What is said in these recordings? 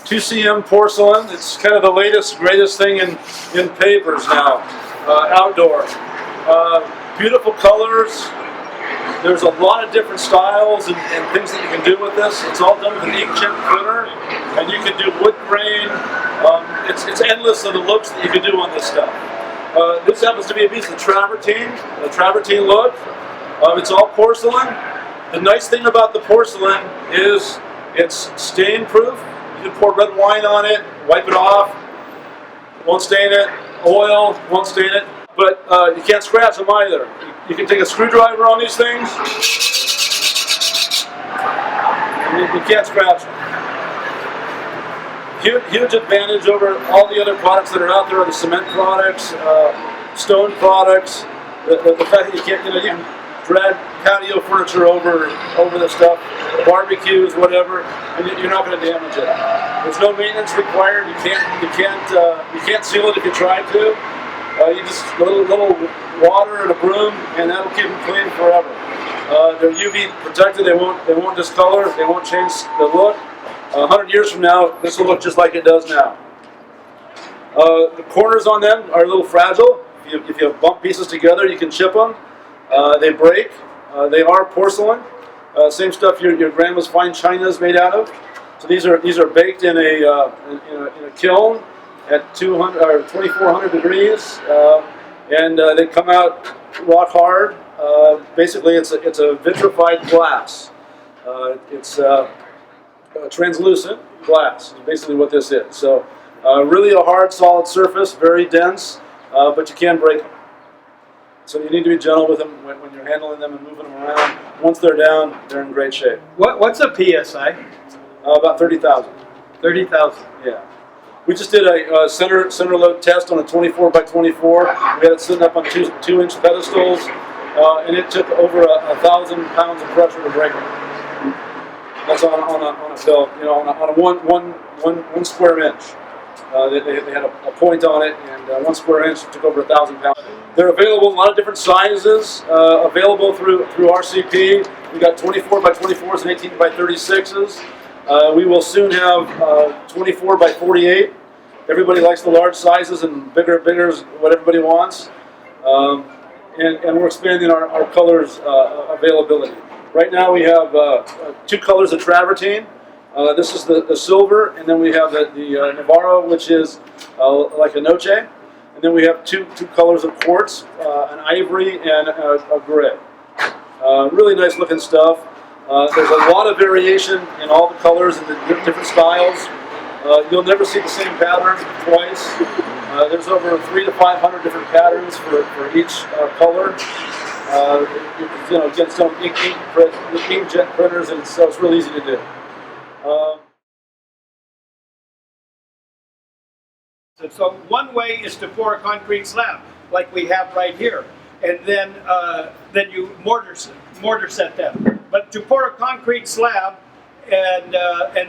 2cm porcelain. It's kind of the latest, greatest thing in pavers now, outdoor. Beautiful colors. There's a lot of different styles and things that you can do with this. It's all done with an inkjet printer, and you can do wood grain. It's endless of the looks that you can do on this stuff. This happens to be a piece of travertine, a travertine look. It's all porcelain. The nice thing about the porcelain is it's stain proof. You can pour red wine on it, wipe it off, won't stain it. Oil won't stain it, but you can't scratch them either. You can take a screwdriver on these things, and you can't scratch them. Huge advantage over all the other products that are out there, the cement products, stone products. The fact that you can't, you can drag patio furniture over this stuff, barbecues, whatever, and you're not going to damage it. There's no maintenance required. You can't seal it if you try to. You just a little water and a broom, and that'll keep them clean forever. They're UV protected. They won't discolor. They won't change the look. 100 years from now, this will look just like it does now. The corners on them are a little fragile. If you bump pieces together, you can chip them. They break. They are porcelain. Same stuff your grandma's fine china is made out of. So these are baked in a kiln at 2,400 degrees, and they come out rock hard. Basically, it's a vitrified glass. It's translucent glass is basically what this is. So really a hard, solid surface, very dense, but you can break them. So you need to be gentle with them when you're handling them and moving them around. Once they're down, they're in great shape. What's a PSI? About 30,000. 30,000. Yeah. We just did a center load test on a 24 by 24. We had it sitting up on 2-inch pedestals, and it took over 1,000 pounds of pressure to break it. That's on a bill, on a one square inch. They had a point on it, and 1 square inch took over 1,000 pounds. They're available in a lot of different sizes, available through RCP. We got 24 by 24s and 18 by 36s. We will soon have 24 by 48. Everybody likes the large sizes, and bigger is what everybody wants. And we're expanding our colors availability. Right now we have 2 colors of travertine. This is the silver, and then we have the Navarro, which is like a noche. And then we have two colors of quartz, an ivory and a gray. Really nice looking stuff. There's a lot of variation in all the colors and the different styles. You'll never see the same pattern twice. There's over 300 to 500 different patterns for each color. Again, some inkjet printers, and so it's really easy to do. So one way is to pour a concrete slab, like we have right here, and then you mortar set them. But to pour a concrete slab and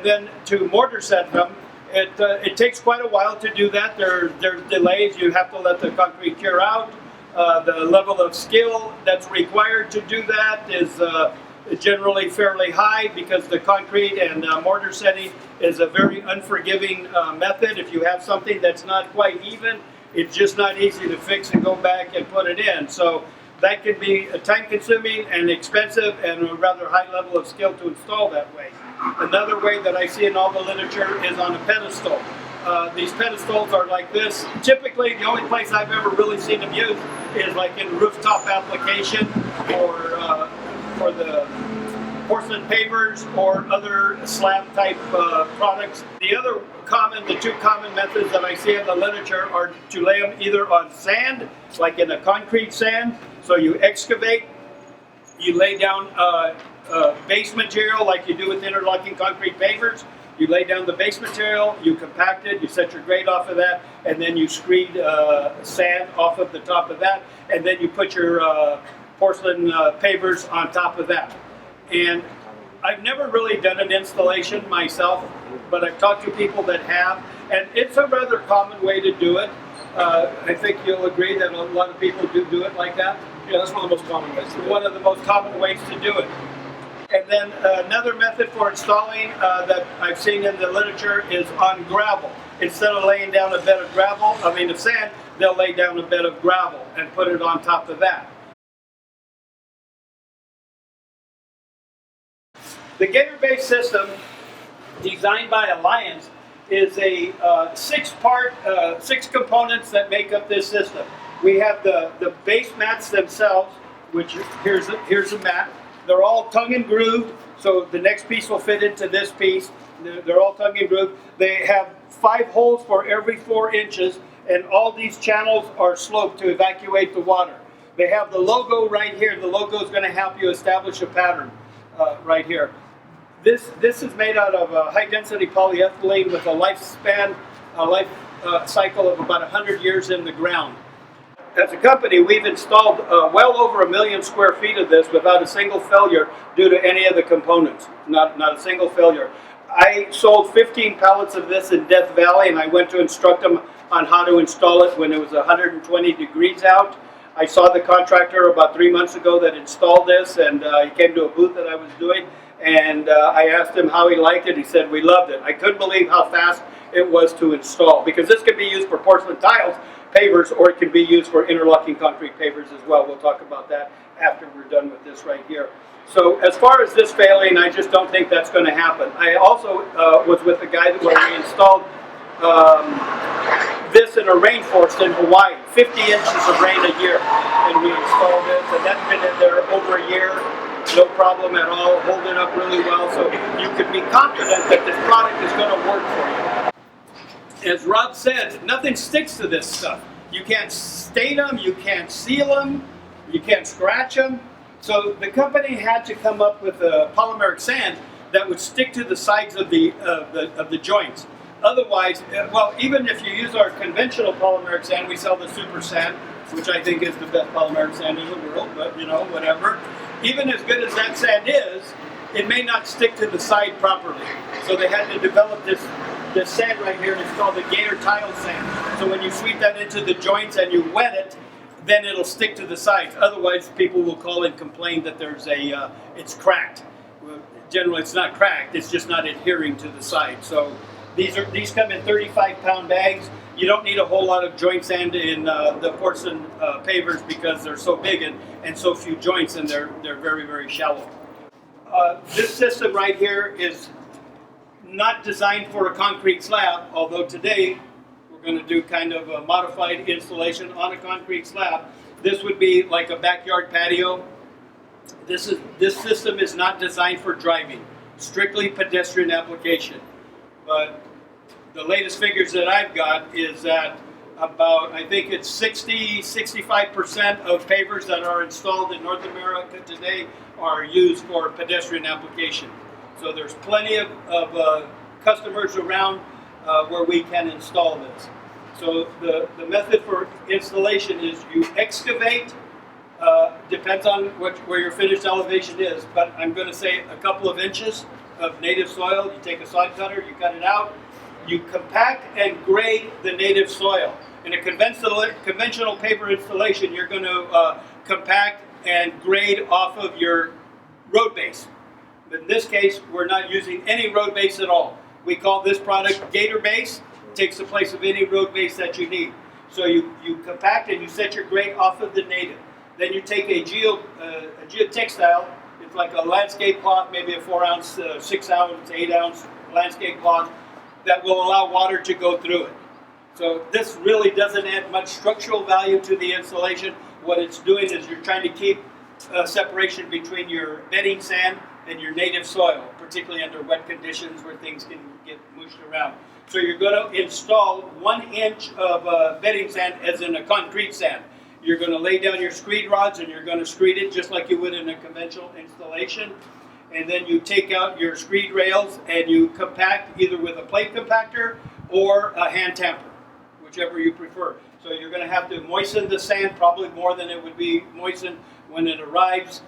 then to mortar set them, it takes quite a while to do that. There's delays. You have to let the concrete cure out. The level of skill that's required to do that is generally fairly high, because the concrete and mortar setting is a very unforgiving method. If you have something that's not quite even, it's just not easy to fix and go back and put it in. So that can be time-consuming and expensive, and a rather high level of skill to install that way. Another way that I see in all the literature is on a pedestal. These pedestals are like this. Typically, the only place I've ever really seen them used is like in rooftop application, or for the porcelain pavers or other slab type products. The two common methods that I see in the literature are to lay them either on sand, like in a concrete sand. So you excavate, you lay down base material like you do with interlocking concrete pavers. You lay down the base material, you compact it, you set your grade off of that, and then you screed sand off of the top of that, and then you put your porcelain pavers on top of that. And I've never really done an installation myself, but I've talked to people that have, and it's a rather common way to do it. I think you'll agree that a lot of people do it like that. Yeah, that's one of the most common ways to do it. One of the most common ways to do it. And then another method for installing that I've seen in the literature is on gravel. Instead of laying down a bed of of sand, they'll lay down a bed of gravel and put it on top of that. The Gator Base system, designed by Alliance, is a six components that make up this system. We have the base mats themselves, which here's a mat. They're all tongue and grooved, so the next piece will fit into this piece. They're all tongue and grooved. They have 5 holes for every 4 inches, and all these channels are sloped to evacuate the water. They have the logo right here. The logo is going to help you establish a pattern right here. This is made out of high-density polyethylene with a lifespan, life cycle of about 100 years in the ground. As a company, we've installed well over 1 million square feet of this without a single failure due to any of the components. Not a single failure. I sold 15 pallets of this in Death Valley, and I went to instruct them on how to install it when it was 120 degrees out. I saw the contractor about 3 months ago that installed this, and he came to a booth that I was doing, and I asked him how he liked it. He said, we loved it. I couldn't believe how fast it was to install, because this could be used for porcelain tiles, pavers, or it can be used for interlocking concrete pavers as well. We'll talk about that after we're done with this right here. So as far as this failing, I just don't think that's going to happen. I also was with a guy where we installed this in a rainforest in Hawaii, 50 inches of rain a year, and we installed this, and that's been in there over a year, no problem at all, holding up really well, so you can be confident that this product is going to work for you. As Rob said, nothing sticks to this stuff. You can't stain them, you can't seal them, you can't scratch them. So the company had to come up with a polymeric sand that would stick to the sides of the joints. Otherwise, well, even if you use our conventional polymeric sand, we sell the super sand, which I think is the best polymeric sand in the world, but you know, whatever. Even as good as that sand is, it may not stick to the side properly. So they had to develop this sand right here, and it's called the Gator tile sand. So when you sweep that into the joints and you wet it, then it'll stick to the sides. Otherwise, people will call and complain that there's it's cracked. Well, generally, it's not cracked. It's just not adhering to the side. So these come in 35-pound bags. You don't need a whole lot of joint sand in the porcelain pavers because they're so big and so few joints, and they're very, very shallow. This system right here is not designed for a concrete slab, although today we're going to do kind of a modified installation on a concrete slab. This would be like a backyard patio. This system is not designed for driving, strictly pedestrian application. But the latest figures that I've got is that about, I think it's 65% of pavers that are installed in North America today are used for pedestrian application. So there's plenty of customers around where we can install this. So the method for installation is you excavate, depends on where your finished elevation is, but I'm going to say a couple of inches of native soil. You take a sod cutter, you cut it out, you compact and grade the native soil. In a conventional paper installation, you're going to compact and grade off of your road base. But in this case, we're not using any road base at all. We call this product Gator Base. It takes the place of any road base that you need. So you compact and you set your grade off of the native. Then you take a geotextile. It's like a landscape cloth, maybe a 4-ounce, 6-ounce, 8-ounce landscape cloth that will allow water to go through it. So this really doesn't add much structural value to the installation. What it's doing is you're trying to keep separation between your bedding sand and your native soil, particularly under wet conditions where things can get mushed around. So you're going to install 1 inch of bedding sand as in a concrete sand. You're going to lay down your screed rods and you're going to screed it just like you would in a conventional installation. And then you take out your screed rails and you compact either with a plate compactor or a hand tamper, whichever you prefer. So you're going to have to moisten the sand probably more than it would be moistened when it arrives,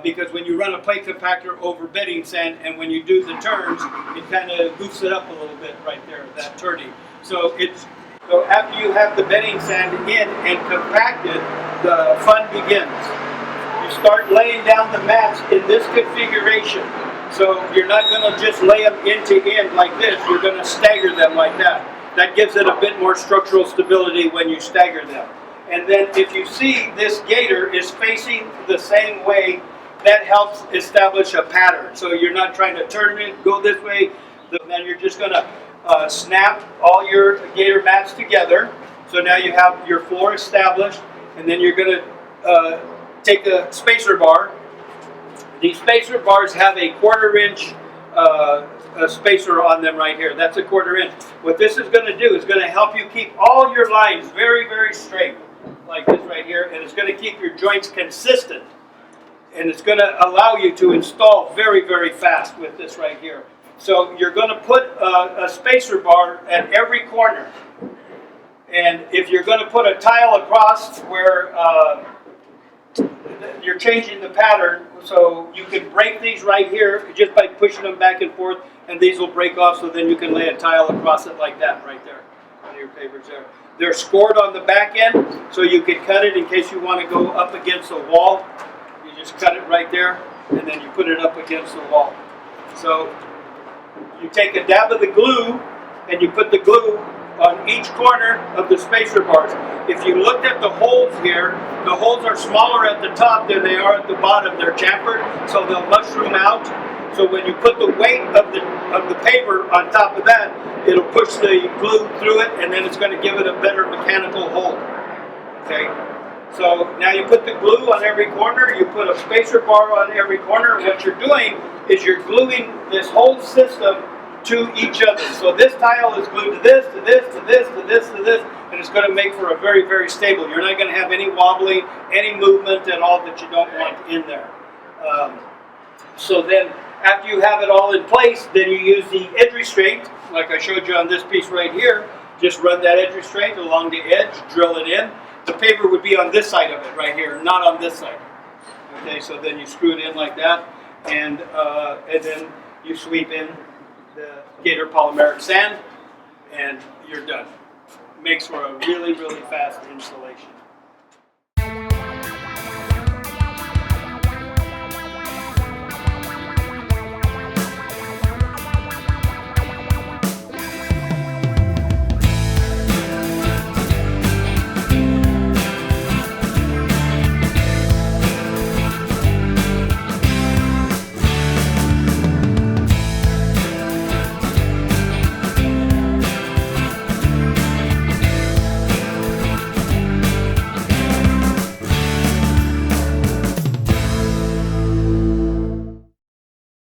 because when you run a plate compactor over bedding sand and when you do the turns, it kind of goofs it up a little bit right there, that turning. So after you have the bedding sand in and compacted, the fun begins. You start laying down the mats in this configuration. So you're not going to just lay them end to end like this, you're going to stagger them like that. That gives it a bit more structural stability when you stagger them. And then if you see this gator is facing the same way, that helps establish a pattern. So you're not trying to turn it, go this way, then you're just going to snap all your gator mats together. So now you have your floor established, and then you're going to take a spacer bar. These spacer bars have a 1/4 inch spacer on them right here. That's a 1/4 inch. What this is going to do is going to help you keep all your lines very, very straight, like this right here, and it's going to keep your joints consistent. And it's going to allow you to install very, very fast with this right here. So you're going to put a spacer bar at every corner. And if you're going to put a tile across where you're changing the pattern, so you can break these right here just by pushing them back and forth, and these will break off, so then you can lay a tile across it like that right there. One of your pavers there. They're scored on the back end, so you can cut it in case you want to go up against a wall. You just cut it right there, and then you put it up against the wall. So you take a dab of the glue, and you put the glue on each corner of the spacer bars. If you looked at the holes here, the holes are smaller at the top than they are at the bottom. They're chamfered, so they'll mushroom out. So when you put the weight of the paver on top of that, it'll push the glue through it, and then it's going to give it a better mechanical hold. Okay. So now you put the glue on every corner, you put a spacer bar on every corner, and what you're doing is you're gluing this whole system to each other. So this tile is glued to this, to this, to this, to this, to this, and it's going to make for a very, very stable. You're not going to have any wobbling, any movement at all that you don't want in there. So then after you have it all in place, then you use the edge restraint, like I showed you on this piece right here. Just run that edge restraint along the edge, drill it in. The paver would be on this side of it right here, not on this side. Okay, so then you screw it in like that, and then you sweep in the Gator polymeric sand, and you're done. Makes for a really, really fast installation.